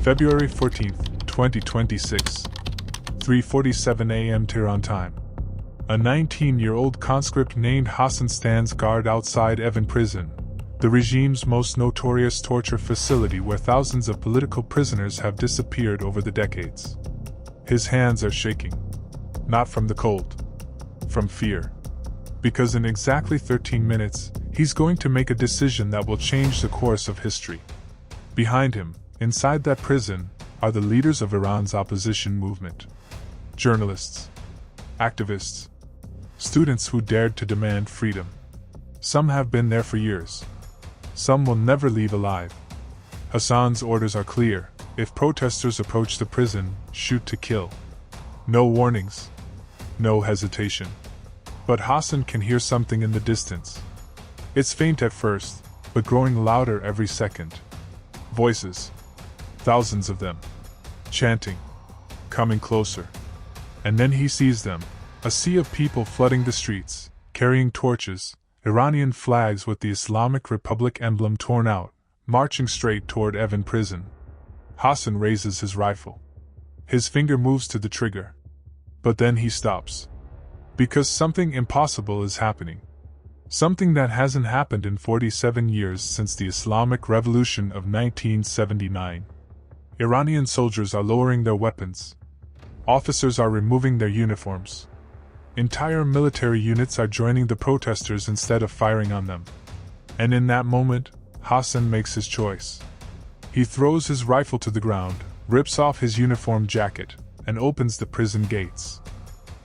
February 14, 2026, 3:47 a.m. Tehran time. A 19-year-old conscript named Hassan stands guard outside Evin prison, the regime's most notorious torture facility where thousands of political prisoners have disappeared over the decades. His hands are shaking. Not from the cold. From fear. Because in exactly 13 minutes, he's going to make a decision that will change the course of history. Behind him, inside that prison, are the leaders of Iran's opposition movement. Journalists. Activists. Students who dared to demand freedom. Some have been there for years. Some will never leave alive. Hassan's orders are clear: if protesters approach the prison, shoot to kill. No warnings. No hesitation. But Hassan can hear something in the distance. It's faint at first, but growing louder every second. Voices. Thousands of them. Chanting. Coming closer. And then he sees them. A sea of people flooding the streets, carrying torches, Iranian flags with the Islamic Republic emblem torn out, marching straight toward Evin prison. Hassan raises his rifle. His finger moves to the trigger. But then he stops. Because something impossible is happening. Something that hasn't happened in 47 years since the Islamic Revolution of 1979. Iranian soldiers are lowering their weapons. Officers are removing their uniforms. Entire military units are joining the protesters instead of firing on them. And in that moment, Hassan makes his choice. He throws his rifle to the ground, rips off his uniform jacket, and opens the prison gates.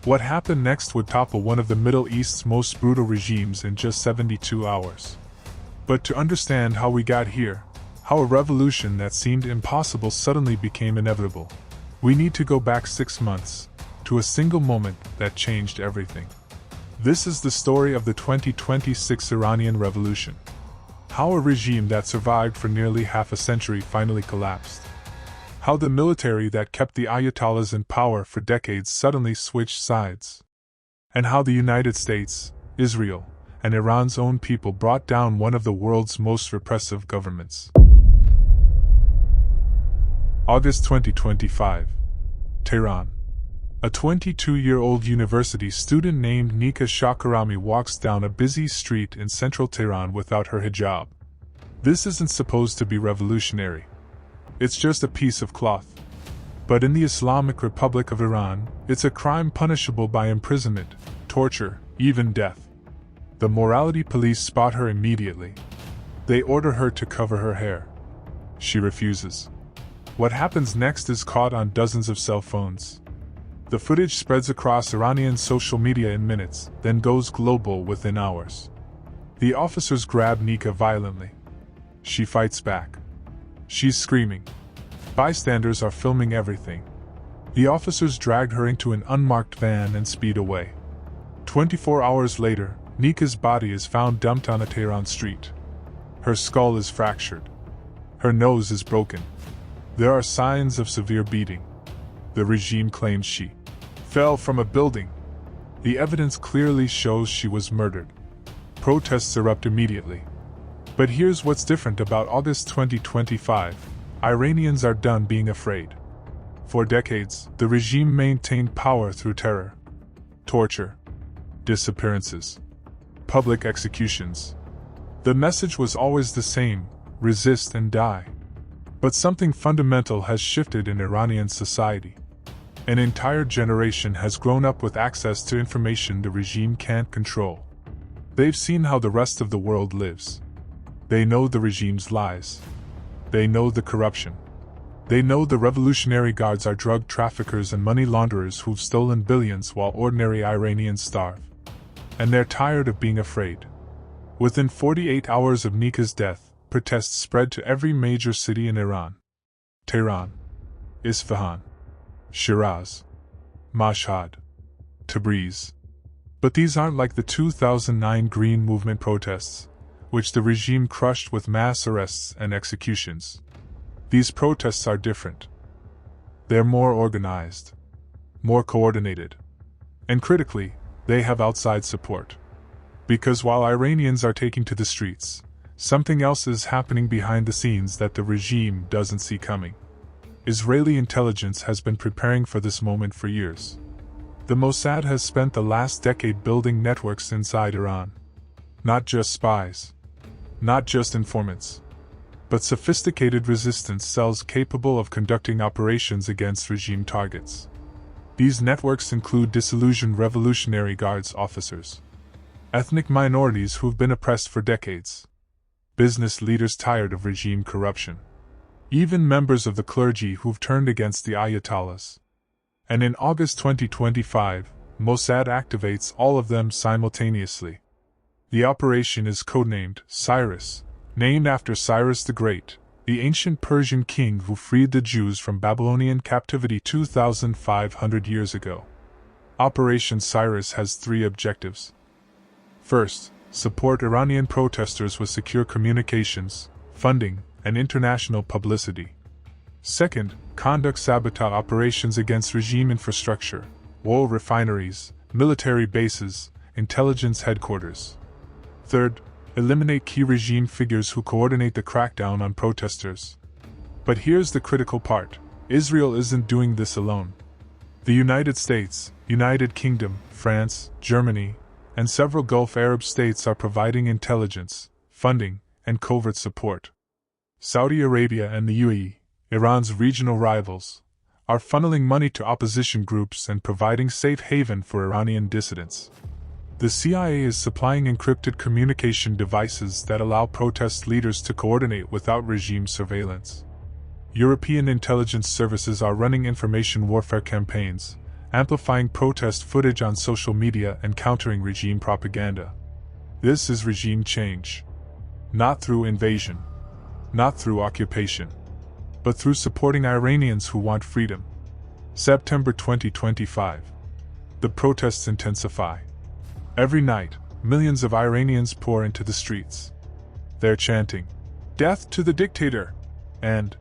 What happened next would topple one of the Middle East's most brutal regimes in just 72 hours. But to understand how we got here, how a revolution that seemed impossible suddenly became inevitable, we need to go back 6 months, to a single moment that changed everything. This is the story of the 2026 Iranian Revolution. How a regime that survived for nearly half a century finally collapsed. How the military that kept the Ayatollahs in power for decades suddenly switched sides. And how the United States, Israel, and Iran's own people brought down one of the world's most repressive governments. August 2025. Tehran. A 22-year-old university student named Nika Shakarami walks down a busy street in central Tehran without her hijab. This isn't supposed to be revolutionary. It's just a piece of cloth. But in the Islamic Republic of Iran, it's a crime punishable by imprisonment, torture, even death. The morality police spot her immediately. They order her to cover her hair. She refuses. What happens next is caught on dozens of cell phones. The footage spreads across Iranian social media in minutes, then goes global within hours. The officers grab Nika violently. She fights back. She's screaming. Bystanders are filming everything. The officers drag her into an unmarked van and speed away. 24 hours later, Nika's body is found dumped on a Tehran street. Her skull is fractured. Her nose is broken. There are signs of severe beating. The regime claims she fell from a building. The evidence clearly shows she was murdered. Protests erupt immediately. But here's what's different about August 2025. Iranians are done being afraid. For decades, the regime maintained power through terror, torture, disappearances, public executions. The message was always the same: resist and die. But something fundamental has shifted in Iranian society. An entire generation has grown up with access to information the regime can't control. They've seen how the rest of the world lives. They know the regime's lies. They know the corruption. They know the Revolutionary Guards are drug traffickers and money launderers who've stolen billions while ordinary Iranians starve. And they're tired of being afraid. Within 48 hours of Nika's death, protests spread to every major city in Iran. Tehran, Isfahan, Shiraz, Mashhad, Tabriz. But these aren't like the 2009 Green Movement protests, which the regime crushed with mass arrests and executions. These protests are different. They're more organized, more coordinated. And critically, they have outside support. Because while Iranians are taking to the streets, something else is happening behind the scenes that the regime doesn't see coming. Israeli intelligence has been preparing for this moment for years. The Mossad has spent the last decade building networks inside Iran. Not just spies. Not just informants. But sophisticated resistance cells capable of conducting operations against regime targets. These networks include disillusioned Revolutionary Guards officers, ethnic minorities who've been oppressed for decades, business leaders tired of regime corruption, even members of the clergy who've turned against the Ayatollahs. And in August 2025, Mossad activates all of them simultaneously. The operation is codenamed Cyrus, named after Cyrus the Great, the ancient Persian king who freed the Jews from Babylonian captivity 2,500 years ago. Operation Cyrus has 3 objectives. First, support Iranian protesters with secure communications, funding, and international publicity. Second, conduct sabotage operations against regime infrastructure, oil refineries, military bases, intelligence headquarters. Third, eliminate key regime figures who coordinate the crackdown on protesters. But here's the critical part: Israel isn't doing this alone. The United States, United Kingdom, France, Germany, and several Gulf Arab states are providing intelligence, funding, and covert support. Saudi Arabia and the UAE, Iran's regional rivals, are funneling money to opposition groups and providing safe haven for Iranian dissidents. The CIA is supplying encrypted communication devices that allow protest leaders to coordinate without regime surveillance. European intelligence services are running information warfare campaigns, amplifying protest footage on social media and countering regime propaganda. This is regime change. Not through invasion. Not through occupation. But through supporting Iranians who want freedom. September 2025. The protests intensify. Every night, millions of Iranians pour into the streets. They're chanting, "Death to the dictator!" and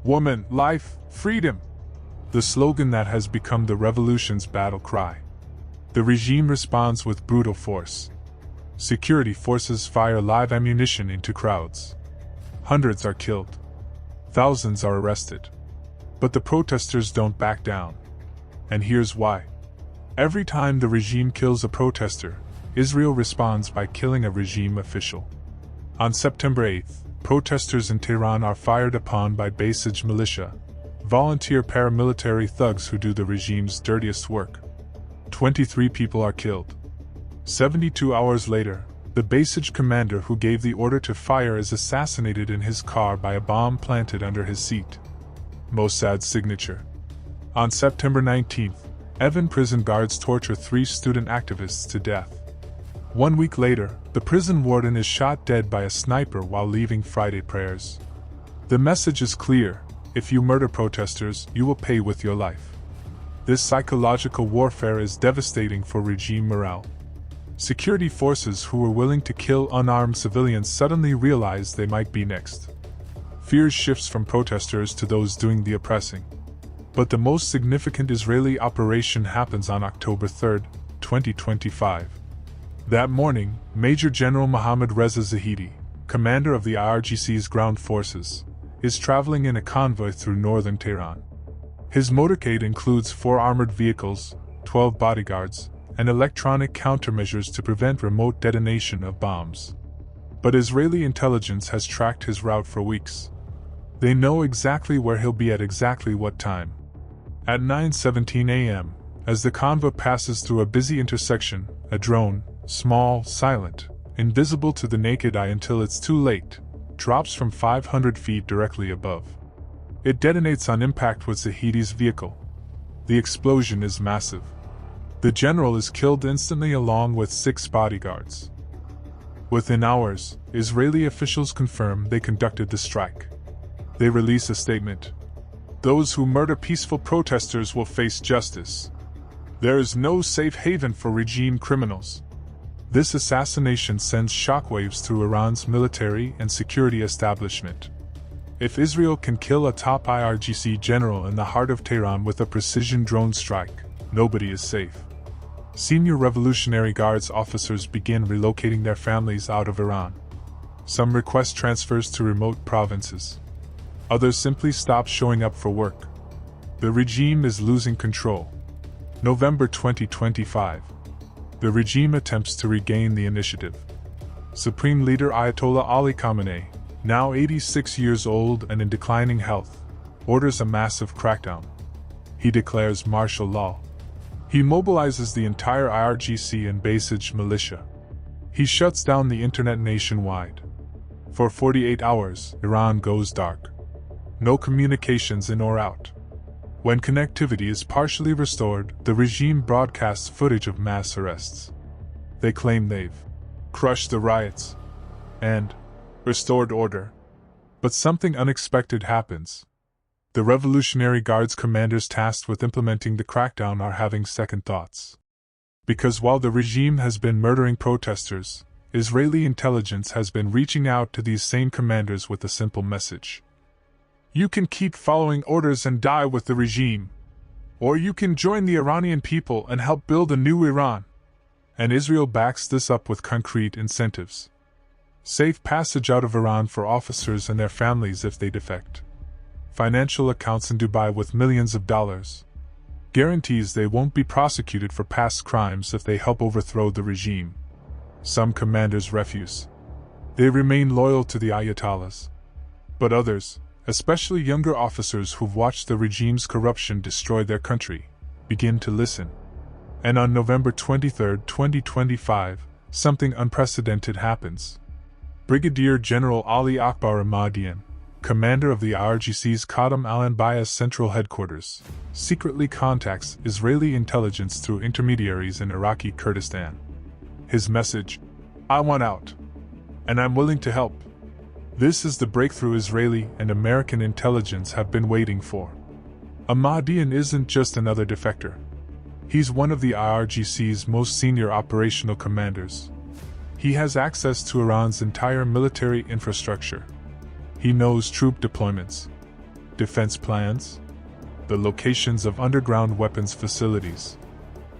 "Woman, life, freedom!" the slogan that has become the revolution's battle cry. The regime responds with brutal force. Security forces fire live ammunition into crowds. Hundreds are killed. Thousands are arrested. But the protesters don't back down. And here's why. Every time the regime kills a protester, Israel responds by killing a regime official. On September 8th, protesters in Tehran are fired upon by Basij militia, volunteer paramilitary thugs who do the regime's dirtiest work. 23 people are killed. 72 hours later, the Basij commander who gave the order to fire is assassinated in his car by a bomb planted under his seat. Mossad's signature. On September 19th, Evin prison guards torture 3 student activists to death. 1 week later, the prison warden is shot dead by a sniper while leaving Friday prayers. The message is clear: if you murder protesters, you will pay with your life. This psychological warfare is devastating for regime morale. Security forces who were willing to kill unarmed civilians suddenly realize they might be next. Fear shifts from protesters to those doing the oppressing. But the most significant Israeli operation happens on October 3, 2025. That morning, Major General Mohammad Reza Zahidi, commander of the IRGC's ground forces, is traveling in a convoy through northern Tehran. His motorcade includes 4 armored vehicles, 12 bodyguards, and electronic countermeasures to prevent remote detonation of bombs. But Israeli intelligence has tracked his route for weeks. They know exactly where he'll be at exactly what time. At 9:17 a.m., as the convoy passes through a busy intersection, a drone, small, silent, invisible to the naked eye until it's too late, drops from 500 feet directly above. It detonates on impact with Zahidi's vehicle. The explosion is massive. The general is killed instantly along with 6 bodyguards. Within hours, Israeli officials confirm they conducted the strike. They release a statement. Those who murder peaceful protesters will face justice. There is no safe haven for regime criminals. This assassination sends shockwaves through Iran's military and security establishment. If Israel can kill a top IRGC general in the heart of Tehran with a precision drone strike, nobody is safe. Senior Revolutionary Guards officers begin relocating their families out of Iran. Some request transfers to remote provinces. Others simply stop showing up for work. The regime is losing control. November 2025. The regime attempts to regain the initiative. Supreme Leader Ayatollah Ali Khamenei, now 86 years old and in declining health, orders a massive crackdown. He declares martial law. He mobilizes the entire IRGC and Basij militia. He shuts down the internet nationwide. For 48 hours, Iran goes dark. No communications in or out. When connectivity is partially restored, the regime broadcasts footage of mass arrests. They claim they've crushed the riots and restored order. But something unexpected happens. The Revolutionary Guard's commanders tasked with implementing the crackdown are having second thoughts. Because while the regime has been murdering protesters, Israeli intelligence has been reaching out to these same commanders with a simple message. You can keep following orders and die with the regime. Or you can join the Iranian people and help build a new Iran. And Israel backs this up with concrete incentives. Safe passage out of Iran for officers and their families if they defect. Financial accounts in Dubai with millions of dollars. Guarantees they won't be prosecuted for past crimes if they help overthrow the regime. Some commanders refuse. They remain loyal to the Ayatollahs. But others, especially younger officers who've watched the regime's corruption destroy their country, begin to listen. And on November 23, 2025, something unprecedented happens. Brigadier General Ali Akbar Ahmadian, commander of the IRGC's Qadam al-Anbiya Central Headquarters, secretly contacts Israeli intelligence through intermediaries in Iraqi Kurdistan. His message: I want out. And I'm willing to help. This is the breakthrough Israeli and American intelligence have been waiting for. Ahmadian isn't just another defector. He's one of the IRGC's most senior operational commanders. He has access to Iran's entire military infrastructure. He knows troop deployments, defense plans, the locations of underground weapons facilities.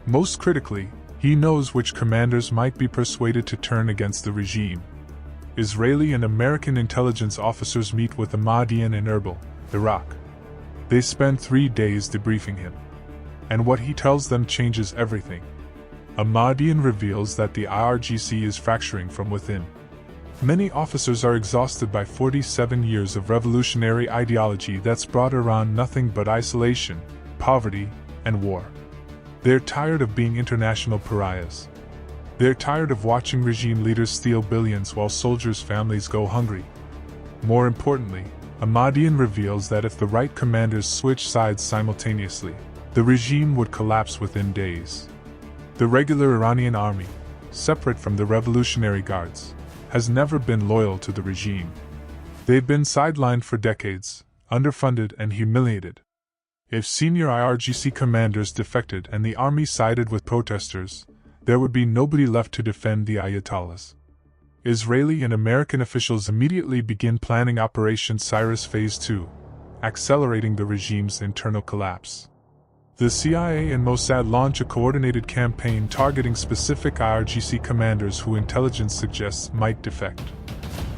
Most critically, he knows which commanders might be persuaded to turn against the regime. Israeli and American intelligence officers meet with Ahmadian in Erbil, Iraq. They spend 3 days debriefing him. And what he tells them changes everything. Ahmadian reveals that the IRGC is fracturing from within. Many officers are exhausted by 47 years of revolutionary ideology that's brought Iran nothing but isolation, poverty, and war. They're tired of being international pariahs. They're tired of watching regime leaders steal billions while soldiers' families go hungry. More importantly, Ahmadian reveals that if the right commanders switch sides simultaneously, the regime would collapse within days. The regular Iranian army, separate from the Revolutionary Guards, has never been loyal to the regime. They've been sidelined for decades, underfunded and humiliated. If senior IRGC commanders defected and the army sided with protesters, there would be nobody left to defend the Ayatollahs. Israeli and American officials immediately begin planning Operation Cyrus Phase 2, accelerating the regime's internal collapse. The CIA and Mossad launch a coordinated campaign targeting specific IRGC commanders who intelligence suggests might defect.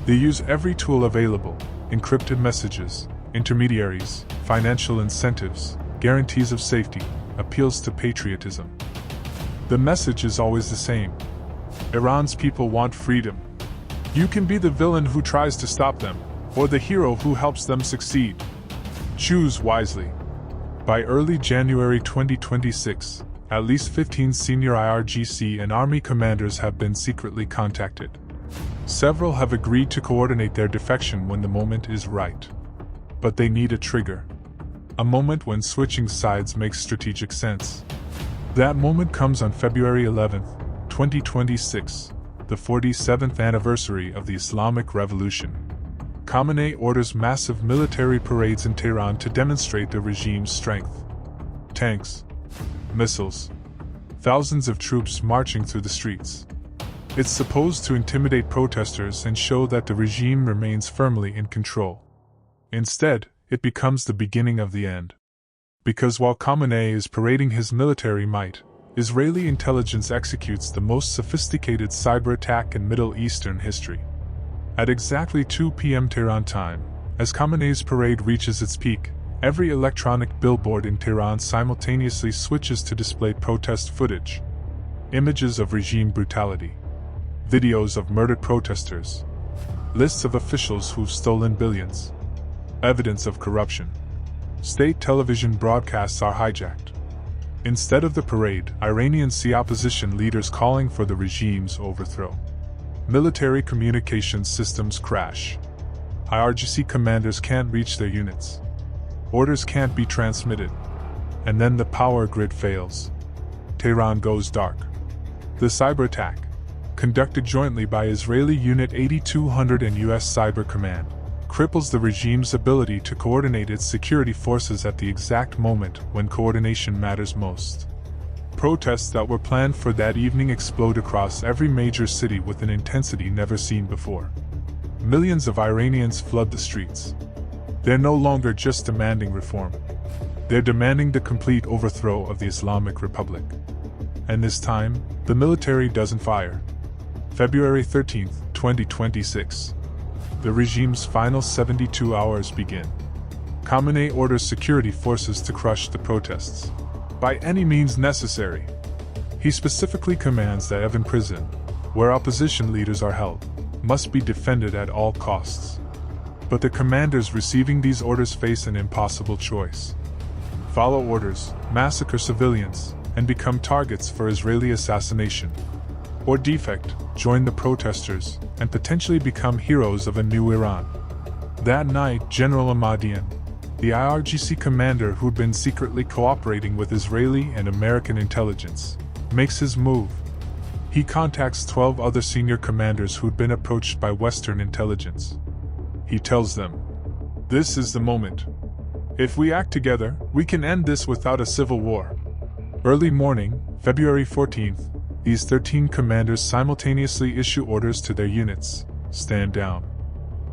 They use every tool available: encrypted messages, intermediaries, financial incentives, guarantees of safety, appeals to patriotism. The message is always the same. Iran's people want freedom. You can be the villain who tries to stop them, or the hero who helps them succeed. Choose wisely. By early January 2026, at least 15 senior IRGC and Army commanders have been secretly contacted. Several have agreed to coordinate their defection when the moment is right. But they need a trigger. A moment when switching sides makes strategic sense. That moment comes on February 11, 2026, the 47th anniversary of the Islamic Revolution. Khamenei orders massive military parades in Tehran to demonstrate the regime's strength. Tanks, missiles, thousands of troops marching through the streets. It's supposed to intimidate protesters and show that the regime remains firmly in control. Instead, it becomes the beginning of the end. Because while Khamenei is parading his military might, Israeli intelligence executes the most sophisticated cyber attack in Middle Eastern history. At exactly 2 p.m. Tehran time, as Khamenei's parade reaches its peak, Every electronic billboard in Tehran simultaneously switches to display protest footage. Images of regime brutality. Videos of murdered protesters. Lists of officials who've stolen billions. Evidence of corruption. State television broadcasts are hijacked. Instead of the parade, Iranians see opposition leaders calling for the regime's overthrow. Military communications systems crash. IRGC commanders can't reach their units. Orders can't be transmitted. And then the power grid fails. Tehran goes dark. The cyber attack, conducted jointly by Israeli Unit 8200 and US Cyber Command, cripples the regime's ability to coordinate its security forces at the exact moment when coordination matters most. Protests that were planned for that evening explode across every major city with an intensity never seen before. Millions of Iranians flood the streets. They're no longer just demanding reform. They're demanding the complete overthrow of the Islamic Republic. And this time, the military doesn't fire. February 13, 2026. The regime's final 72 hours begin. Khamenei orders security forces to crush the protests, by any means necessary. He specifically commands that Evin prison, where opposition leaders are held, must be defended at all costs. But the commanders receiving these orders face an impossible choice. Follow orders, massacre civilians, and become targets for Israeli assassination. Or defect, join the protesters, and potentially become heroes of a new Iran. That night, General Ahmadian, the IRGC commander who'd been secretly cooperating with Israeli and American intelligence, makes his move. He contacts 12 other senior commanders who'd been approached by Western intelligence. He tells them, "This is the moment. If we act together, we can end this without a civil war." Early morning, February 14th, these 13 commanders simultaneously issue orders to their units: stand down.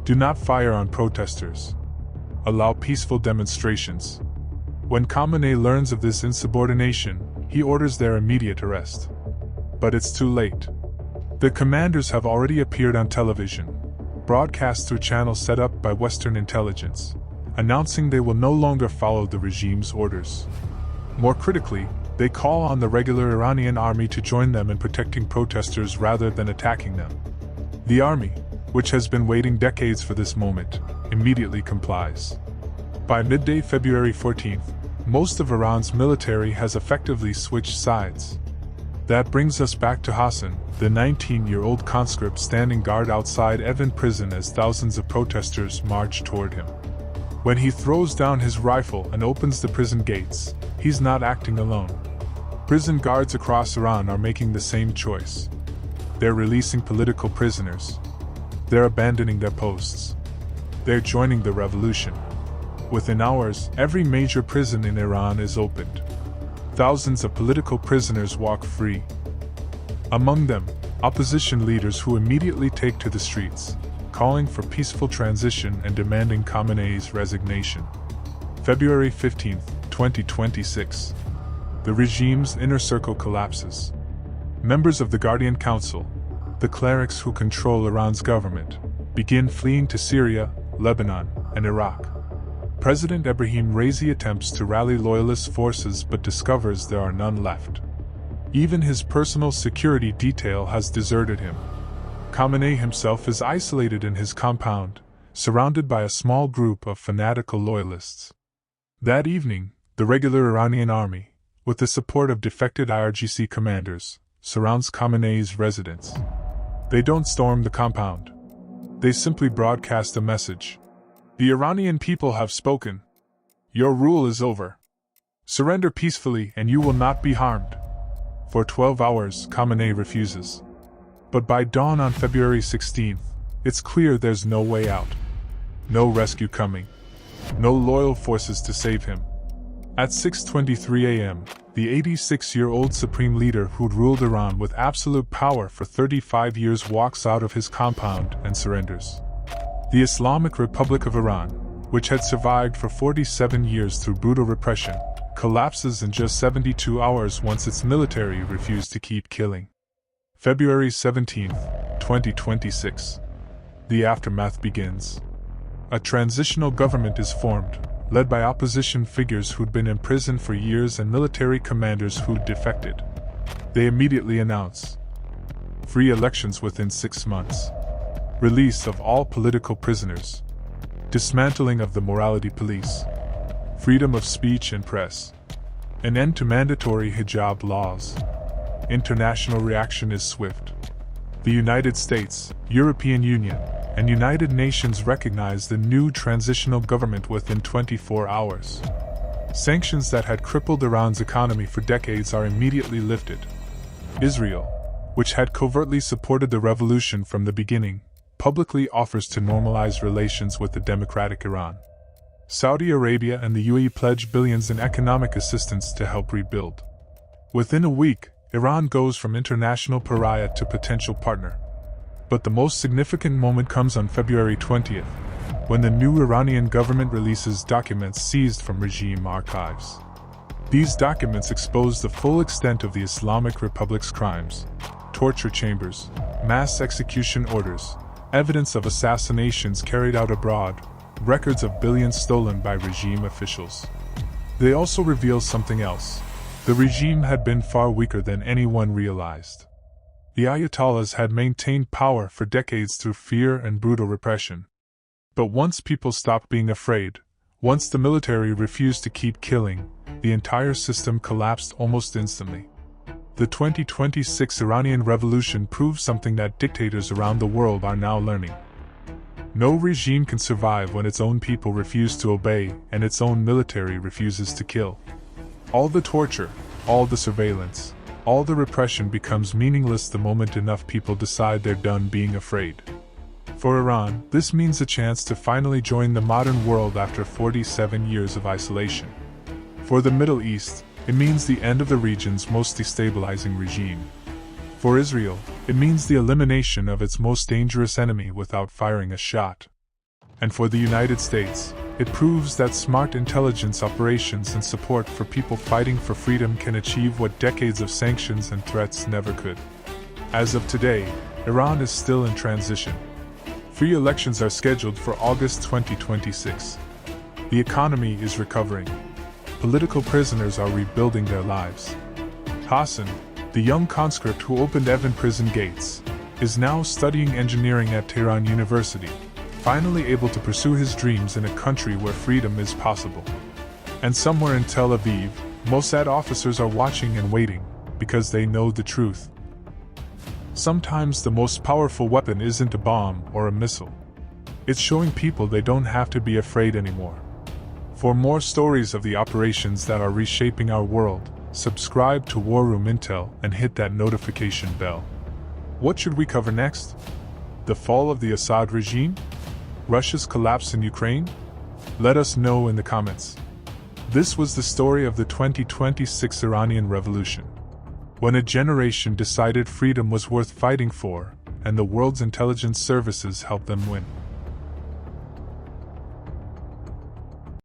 Do not fire on protesters. Allow peaceful demonstrations. When Khamenei learns of this insubordination, he orders their immediate arrest. But it's too late. The commanders have already appeared on television, broadcast through channels set up by Western intelligence, announcing they will no longer follow the regime's orders. More critically, they call on the regular Iranian army to join them in protecting protesters rather than attacking them. The army, which has been waiting decades for this moment, immediately complies. By midday February 14th, most of Iran's military has effectively switched sides. That brings us back to Hassan, the 19-year-old conscript standing guard outside Evin prison as thousands of protesters march toward him. When he throws down his rifle and opens the prison gates, he's not acting alone. Prison guards across Iran are making the same choice. They're releasing political prisoners. They're abandoning their posts. They're joining the revolution. Within hours, every major prison in Iran is opened. Thousands of political prisoners walk free. Among them, opposition leaders who immediately take to the streets, calling for peaceful transition and demanding Khamenei's resignation. February 15, 2026. The regime's inner circle collapses. Members of the Guardian Council, the clerics who control Iran's government, begin fleeing to Syria, Lebanon, and Iraq. President Ebrahim Raisi attempts to rally loyalist forces but discovers there are none left. Even his personal security detail has deserted him. Khamenei himself is isolated in his compound, surrounded by a small group of fanatical loyalists. That evening, the regular Iranian army, with the support of defected IRGC commanders, surrounds Khamenei's residence. They don't storm the compound. They simply broadcast a message. The Iranian people have spoken. Your rule is over. Surrender peacefully and you will not be harmed. For 12 hours, Khamenei refuses. But by dawn on February 16th, it's clear there's no way out. No rescue coming. No loyal forces to save him. At 6:23 a.m., the 86-year-old supreme leader who'd ruled Iran with absolute power for 35 years walks out of his compound and surrenders. The Islamic Republic of Iran, which had survived for 47 years through brutal repression, collapses in just 72 hours once its military refused to keep killing. February 17, 2026. The aftermath begins. A transitional government is formed, led by opposition figures who'd been imprisoned for years and military commanders who'd defected. They immediately announce free elections within 6 months, release of all political prisoners, dismantling of the morality police, freedom of speech and press, an end to mandatory hijab laws. International reaction is swift. The United States, European Union, and United Nations recognize the new transitional government within 24 hours. Sanctions that had crippled Iran's economy for decades are immediately lifted. Israel, which had covertly supported the revolution from the beginning, publicly offers to normalize relations with the democratic Iran. Saudi Arabia and the UAE pledge billions in economic assistance to help rebuild. Within a week, Iran goes from international pariah to potential partner. But the most significant moment comes on February 20th, when the new Iranian government releases documents seized from regime archives. These documents expose the full extent of the Islamic Republic's crimes: torture chambers, mass execution orders, evidence of assassinations carried out abroad, records of billions stolen by regime officials. They also reveal something else. The regime had been far weaker than anyone realized. The Ayatollahs had maintained power for decades through fear and brutal repression. But once people stopped being afraid, once the military refused to keep killing, the entire system collapsed almost instantly. The 2026 Iranian Revolution proves something that dictators around the world are now learning. No regime can survive when its own people refuse to obey and its own military refuses to kill. All the torture, all the surveillance, all the repression becomes meaningless the moment enough people decide they're done being afraid. For Iran, this means a chance to finally join the modern world after 47 years of isolation. For the Middle East, it means the end of the region's most destabilizing regime. For Israel, it means the elimination of its most dangerous enemy without firing a shot. And for the United States, it proves that smart intelligence operations and support for people fighting for freedom can achieve what decades of sanctions and threats never could. As of today, Iran is still in transition. Free elections are scheduled for August 2026. The economy is recovering. Political prisoners are rebuilding their lives. Hassan, the young conscript who opened Evin prison gates, is now studying engineering at Tehran University, finally able to pursue his dreams in a country where freedom is possible. And somewhere in Tel Aviv, Mossad officers are watching and waiting, because they know the truth. Sometimes the most powerful weapon isn't a bomb or a missile. It's showing people they don't have to be afraid anymore. For more stories of the operations that are reshaping our world, subscribe to WarRoom Intel and hit that notification bell. What should we cover next? The fall of the Assad regime? Russia's collapse in Ukraine? Let us know in the comments. This was the story of the 2026 Iranian Revolution. When a generation decided freedom was worth fighting for, and the world's intelligence services helped them win.